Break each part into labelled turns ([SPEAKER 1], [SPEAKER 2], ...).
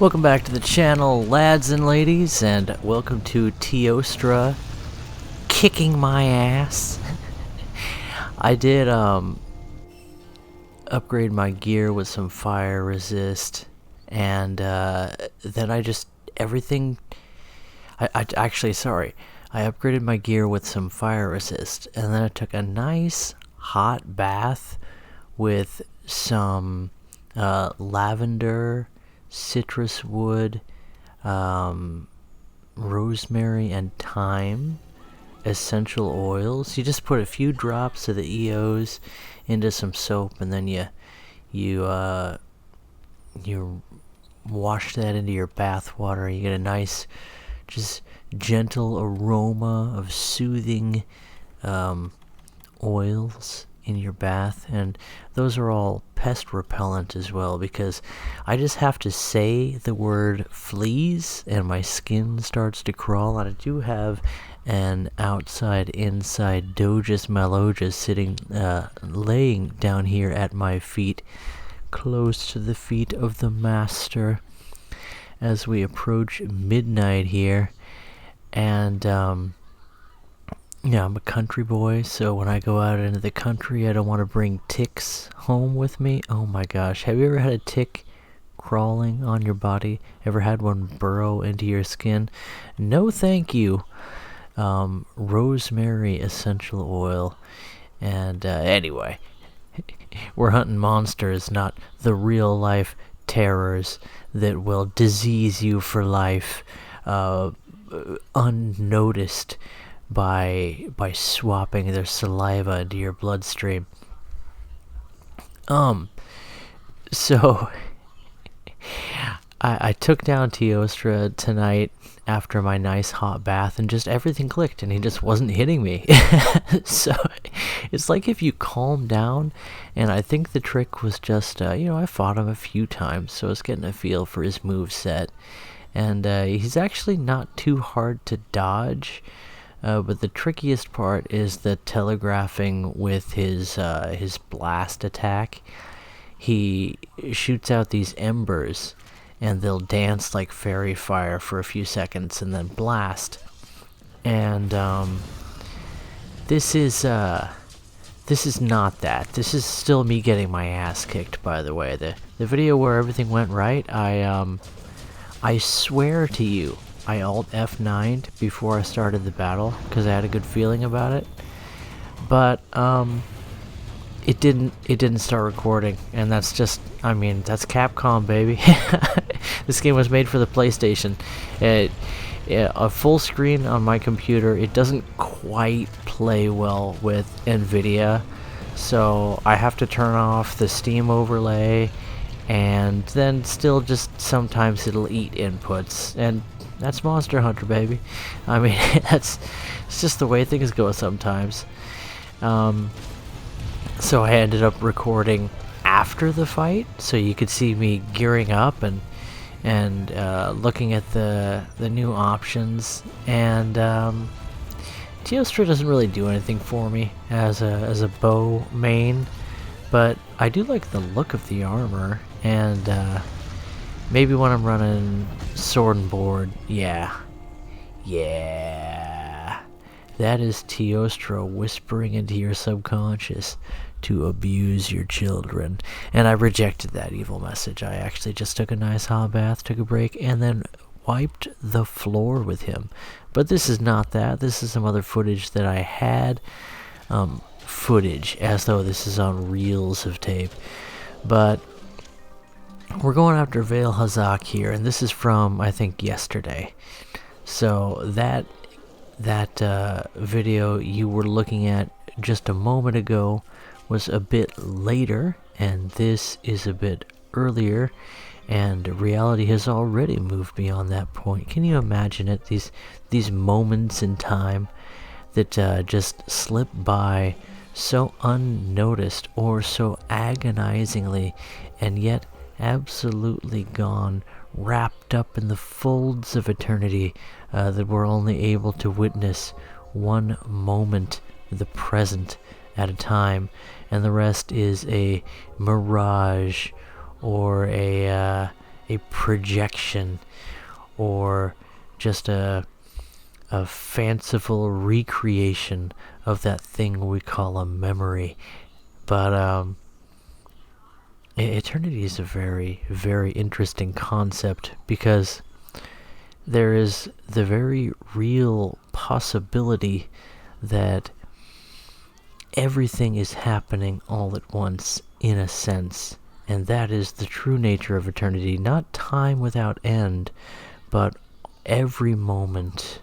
[SPEAKER 1] Welcome back to the channel, lads and ladies, and welcome to Teostra kicking my ass. I did upgrade my gear with some fire resist, and then I upgraded my gear with some fire resist, and then I took a nice hot bath with some lavender, citrus wood, rosemary and thyme essential oils. You just put a few drops of the EOs into some soap, and then you wash that into your bath water. You get a nice, just gentle aroma of soothing oils in your bath, and those are all pest repellent as well, because I just have to say the word fleas and my skin starts to crawl. And I do have an outside-inside Dogus Malogus sitting, laying down here at my feet, close to the feet of the master, as we approach midnight here. And yeah, I'm a country boy, so when I go out into the country, I don't want to bring ticks home with me. Oh my gosh, have you ever had a tick crawling on your body? Ever had one burrow into your skin? No thank you. Rosemary essential oil. And anyway, we're hunting monsters, not the real life terrors that will disease you for life, unnoticed by swapping their saliva into your bloodstream. So I took down Teostra tonight after my nice hot bath, and just everything clicked, and he just wasn't hitting me. So it's like if you calm down, and I think the trick was just, I fought him a few times, so I was getting a feel for his moveset. And he's actually not too hard to dodge. But the trickiest part is the telegraphing with his blast attack. He shoots out these embers, and they'll dance like fairy fire for a few seconds and then blast. And this is not that. This is still me getting my ass kicked, by the way. The video where everything went right, I swear to you, I alt F9'd before I started the battle because I had a good feeling about it, but it didn't start recording, and that's just, that's Capcom, baby. This game was made for the PlayStation. A full screen on my computer, it doesn't quite play well with NVIDIA, so I have to turn off the Steam overlay, and then still just sometimes it'll eat inputs, and that's Monster Hunter, baby. It's just the way things go sometimes. So I ended up recording after the fight, so you could see me gearing up and looking at the new options. And Teostra doesn't really do anything for me as a bow main, but I do like the look of the armor, and maybe when I'm running sword and board, yeah. That is Teostra whispering into your subconscious to abuse your children. And I rejected that evil message. I actually just took a nice hot bath, took a break, and then wiped the floor with him. But this is not that. This is some other footage that I had. Footage, as though this is on reels of tape. But we're going after Vaal Hazak here, and this is from, I think, yesterday. So that video you were looking at just a moment ago was a bit later, and this is a bit earlier, and reality has already moved beyond that point. Can you imagine it? These moments in time that just slip by so unnoticed or so agonizingly, and yet absolutely gone, wrapped up in the folds of eternity, that we're only able to witness one moment, the present, at a time, and the rest is a mirage or a a projection or just a fanciful recreation of that thing we call a memory. But eternity is a very, very interesting concept because there is the very real possibility that everything is happening all at once, in a sense. And that is the true nature of eternity. Not time without end, but every moment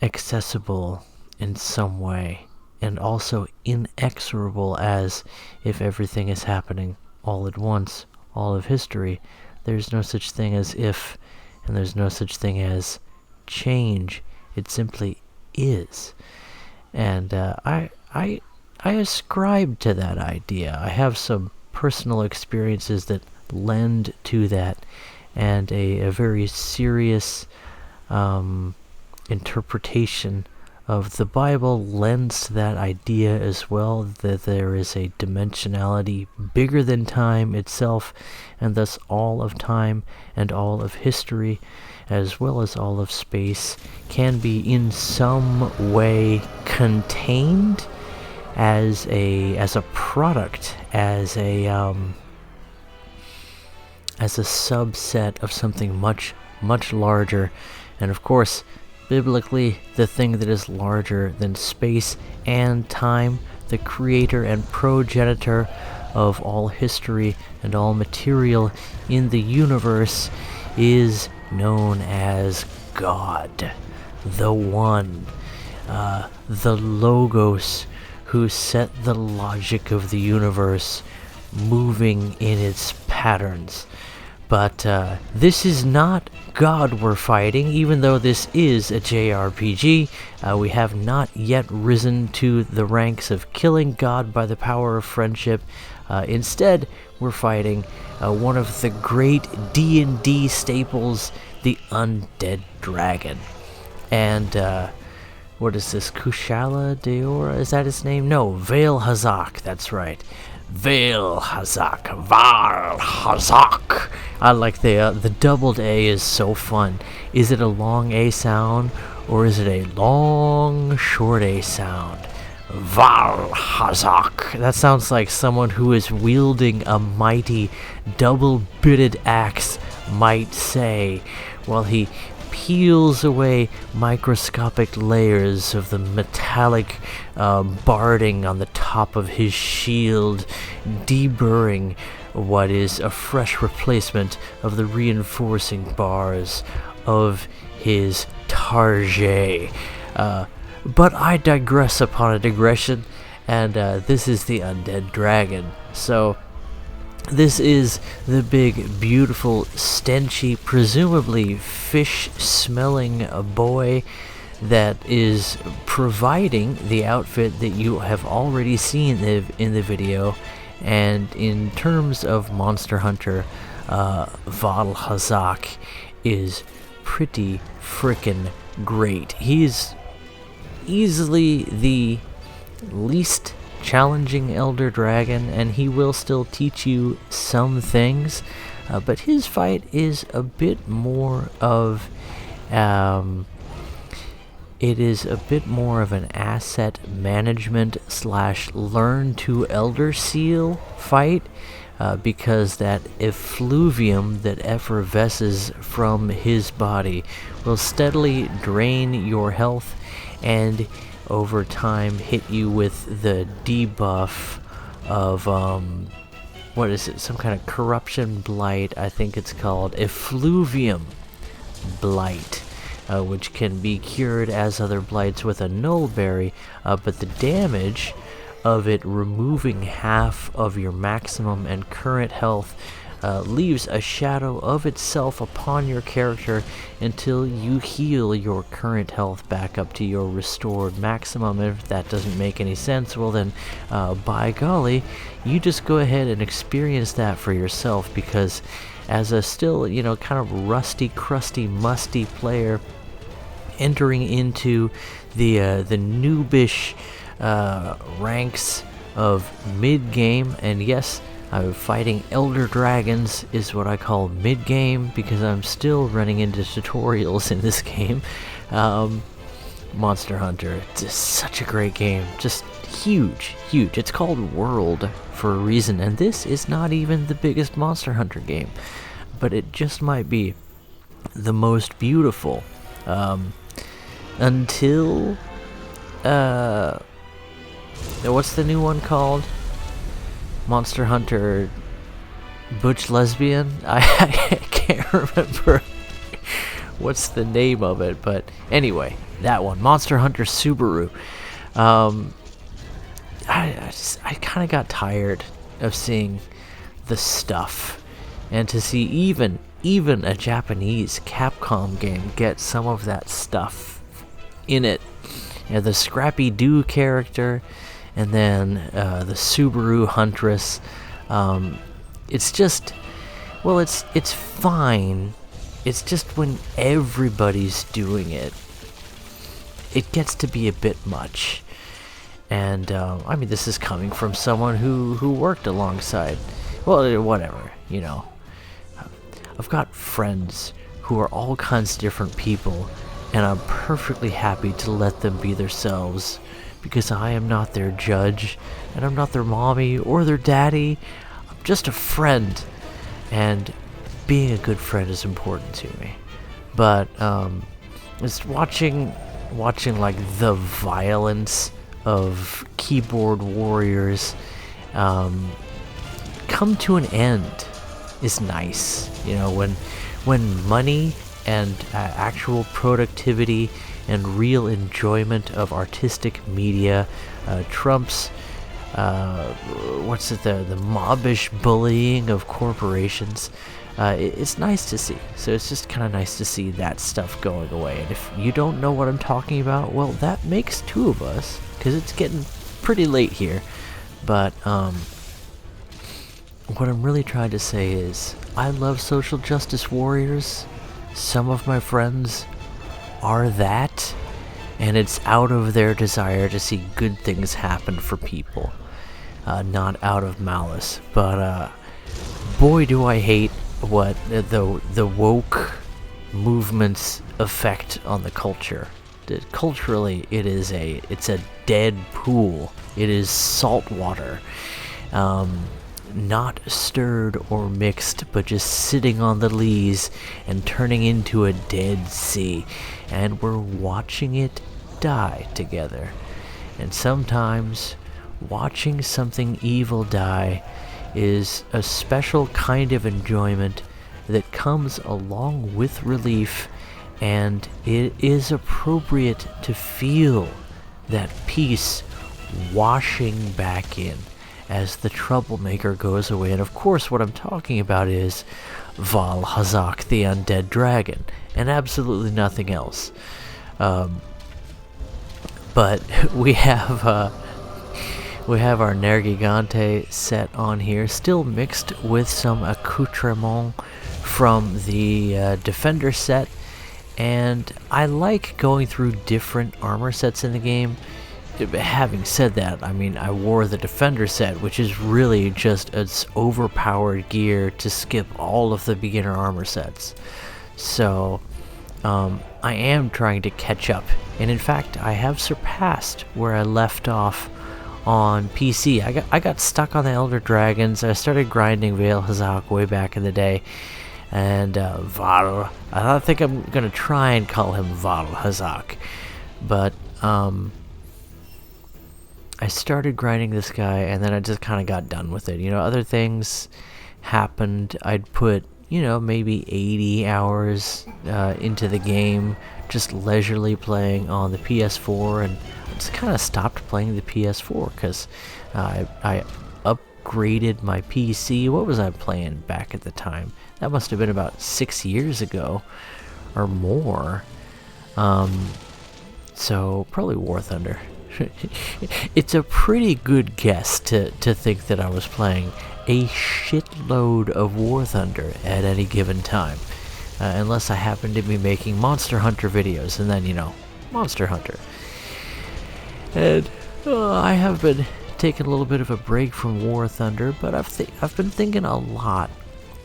[SPEAKER 1] accessible in some way, and also inexorable, as if everything is happening all at once, all of history. There's no such thing as if, and there's no such thing as change. It simply is. And I ascribe to that idea. I have some personal experiences that lend to that, and a very serious interpretation of the Bible lends to that idea as well, that there is a dimensionality bigger than time itself, and thus all of time and all of history, as well as all of space, can be in some way contained as a product, as a subset of something much, much larger. And of course, biblically, the thing that is larger than space and time, the creator and progenitor of all history and all material in the universe, is known as God, the One, the Logos, who set the logic of the universe moving in its patterns. But this is not God we're fighting, even though this is a JRPG. We have not yet risen to the ranks of killing God by the power of friendship. Instead, we're fighting one of the great D&D staples, the Undead Dragon. And what is this? Kushala Deora? Is that his name? No, Vaal Hazak. That's right. Vaal Hazak. Vaal Hazak. I like the doubled A is so fun. Is it a long A sound, or is it a long, short A sound? Vaal Hazak. That sounds like someone who is wielding a mighty double-bitted axe might say, while he peels away microscopic layers of the metallic barding on the top of his shield, deburring what is a fresh replacement of the reinforcing bars of his target. But I digress upon a digression, and this is the Undead Dragon. So this is the big, beautiful, stenchy, presumably fish-smelling boy that is providing the outfit that you have already seen in the video. And in terms of Monster Hunter, Vaal Hazak is pretty frickin' great. He's easily the least challenging elder dragon, and he will still teach you some things, but his fight is a bit more of an asset management / learn to elder seal fight, because that effluvium that effervesces from his body will steadily drain your health and over time hit you with the debuff of what is it, some kind of corruption blight, I think it's called effluvium blight, which can be cured as other blights with a nullberry, but the damage of it removing half of your maximum and current health leaves a shadow of itself upon your character until you heal your current health back up to your restored maximum. And if that doesn't make any sense, well then, by golly, you just go ahead and experience that for yourself, because as a still, kind of rusty, crusty, musty player entering into the noobish ranks of mid-game, and yes, Fighting elder dragons is what I call mid-game, because I'm still running into tutorials in this game. Monster Hunter, it's just such a great game, just huge. It's called World for a reason, and this is not even the biggest Monster Hunter game, but it just might be the most beautiful. Until what's the new one called? Monster Hunter Butch Lesbian? I can't remember what's the name of it, but anyway, that one, Monster Hunter Subaru. I kind of got tired of seeing the stuff, and to see even a Japanese Capcom game get some of that stuff in it. The Scrappy Doo character, and then the Subaru Huntress. It's just, well, it's fine. It's just when everybody's doing it, it gets to be a bit much. And I mean, this is coming from someone who worked alongside, well, whatever, you know. I've got friends who are all kinds of different people, and I'm perfectly happy to let them be themselves, because I am not their judge, and I'm not their mommy or their daddy. I'm just a friend, and being a good friend is important to me. But it's watching like the violence of keyboard warriors come to an end is nice. You know, when money and actual productivity and real enjoyment of artistic media trumps the mobbish bullying of corporations. It's nice to see. So it's just kind of nice to see that stuff going away. And if you don't know what I'm talking about, well, that makes two of us, because it's getting pretty late here. But what I'm really trying to say is, I love social justice warriors. Some of my friends are that, and it's out of their desire to see good things happen for people, not out of malice. But boy, do I hate what the woke movement's effect on the culture. Culturally, it's a dead pool. It is salt water, not stirred or mixed, but just sitting on the lees and turning into a dead sea, and we're watching it die together. And sometimes watching something evil die is a special kind of enjoyment that comes along with relief, and it is appropriate to feel that peace washing back in as the troublemaker goes away. And of course what I'm talking about is Vaal, Hazak, the undead dragon, and absolutely nothing else. But we have our Nergigante set on here, still mixed with some accoutrement from the Defender set. And I like going through different armor sets in the game. Having said that, I mean, I wore the Defender set, which is really just its overpowered gear to skip all of the beginner armor sets. So I am trying to catch up, and in fact I have surpassed where I left off on PC. I got stuck on the Elder Dragons. I started grinding Vaal Hazak way back in the day, and Vaal, I think I'm gonna try and call him Vaal Hazak, but I started grinding this guy, and then I just kind of got done with it. You know, other things happened. I'd put, you know, maybe 80 hours into the game, just leisurely playing on the PS4, and I just kind of stopped playing the PS4 because I upgraded my PC. What was I playing back at the time? That must have been about 6 years ago or more. So probably War Thunder. It's a pretty good guess to think that I was playing a shitload of War Thunder at any given time, unless I happen to be making Monster Hunter videos, and then, you know, Monster Hunter. And I have been taken a little bit of a break from War Thunder, but I've been thinking a lot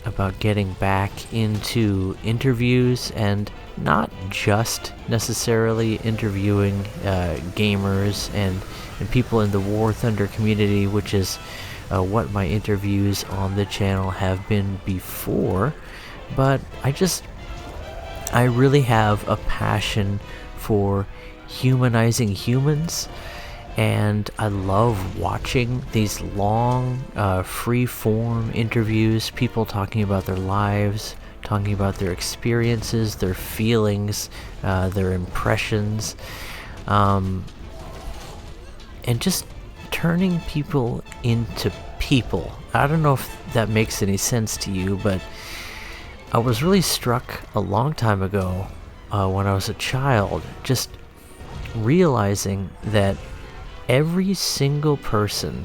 [SPEAKER 1] about getting back into interviews, and not just necessarily interviewing gamers and people in the War Thunder community, which is what my interviews on the channel have been before, but I really have a passion for humanizing humans, and I love watching these long, free-form interviews, people talking about their lives, talking about their experiences, their feelings, their impressions, and just turning people into people. I don't know if that makes any sense to you, but I was really struck a long time ago when I was a child, just realizing that every single person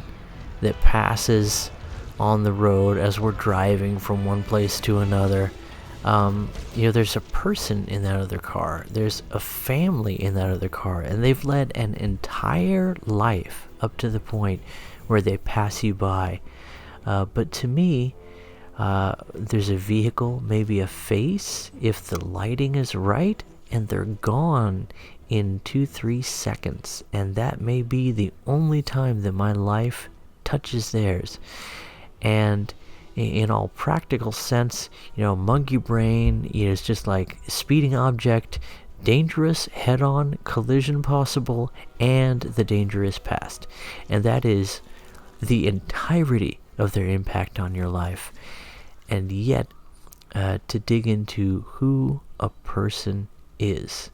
[SPEAKER 1] that passes on the road as we're driving from one place to another, there's a person in that other car, there's a family in that other car, and they've led an entire life up to the point where they pass you by. But to me, there's a vehicle, maybe a face, if the lighting is right, and they're gone in 2-3 seconds, and that may be the only time that my life touches theirs. And in all practical sense, monkey brain is just like speeding object, dangerous, head-on collision possible, and the danger is past. And that is the entirety of their impact on your life. And yet, to dig into who a person is,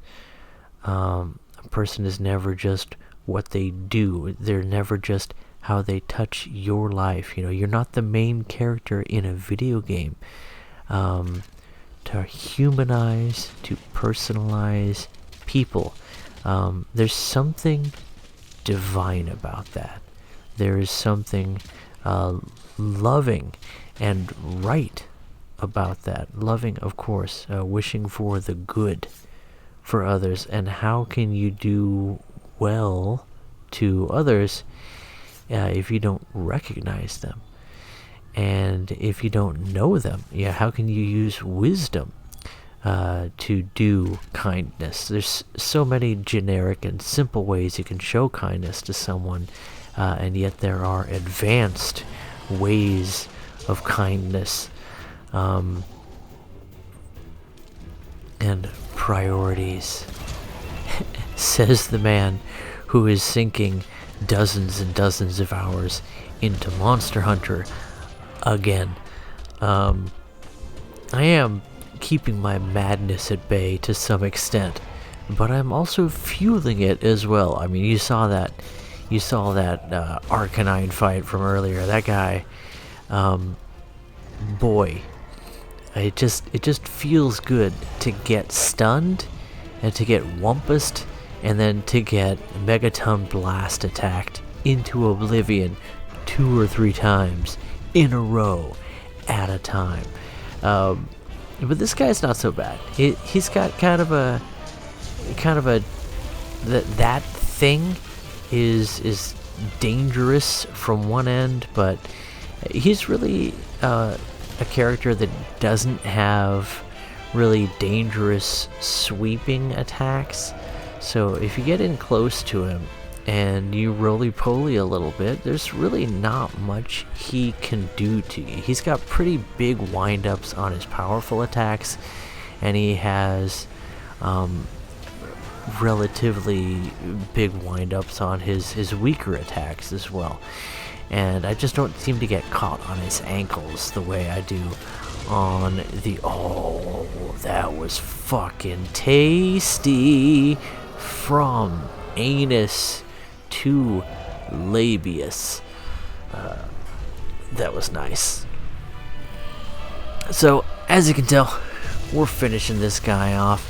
[SPEAKER 1] a person is never just what they do. They're never just how they touch your life. You're not the main character in a video game. To humanize, to personalize people, there's something divine about that. There is something loving and right about that. Loving, of course, wishing for the good for others. And how can you do well to others if you don't recognize them? And if you don't know them, how can you use wisdom to do kindness? There's so many generic and simple ways you can show kindness to someone, and yet there are advanced ways of kindness and priorities. Says the man who is sinking dozens and dozens of hours into Monster Hunter again. I am keeping my madness at bay to some extent, but I'm also fueling it as well. I mean, you saw that Arcanine fight from earlier. That guy, boy, it just feels good to get stunned and to get wumpused and then to get Megaton Blast attacked into oblivion 2 or 3 times in a row at a time. But this guy's not so bad. He's got kind of a that thing is dangerous from one end, but he's really a character that doesn't have really dangerous sweeping attacks. So if you get in close to him and you roly-poly a little bit, there's really not much he can do to you. He's got pretty big wind-ups on his powerful attacks, and he has relatively big wind-ups on his weaker attacks as well. And I just don't seem to get caught on his ankles the way I do on the... Oh, that was fucking tasty! From anus to labius. That was nice. So, as you can tell, we're finishing this guy off,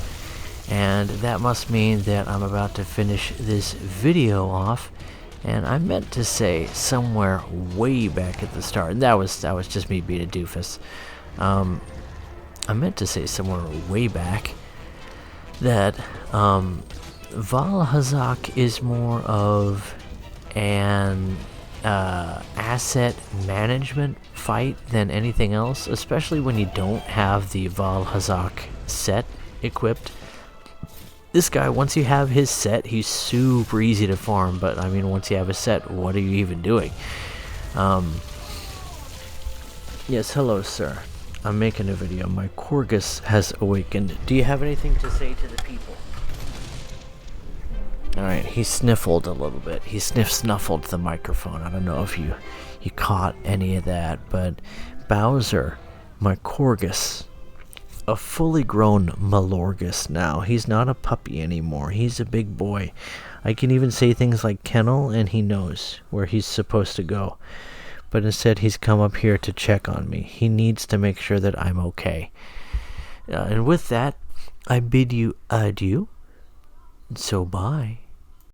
[SPEAKER 1] and that must mean that I'm about to finish this video off. And I meant to say somewhere way back at the start, and that was just me being a doofus. I meant to say somewhere way back that Vaal Hazak is more of an asset management fight than anything else, especially when you don't have the Vaal Hazak set equipped. This guy, once you have his set, he's super easy to farm, but I mean, once you have a set, what are you even doing? Yes, hello, sir. I'm making a video. My Corgus has awakened. Do you have anything to say to the people? Alright, he sniffled a little bit. He snuffled the microphone. I don't know if you caught any of that, but Bowser, my Corgus, a fully grown Malorgus now. He's not a puppy anymore. He's a big boy. I can even say things like kennel, and he knows where he's supposed to go. But instead, he's come up here to check on me. He needs to make sure that I'm okay. And with that, I bid you adieu. So bye.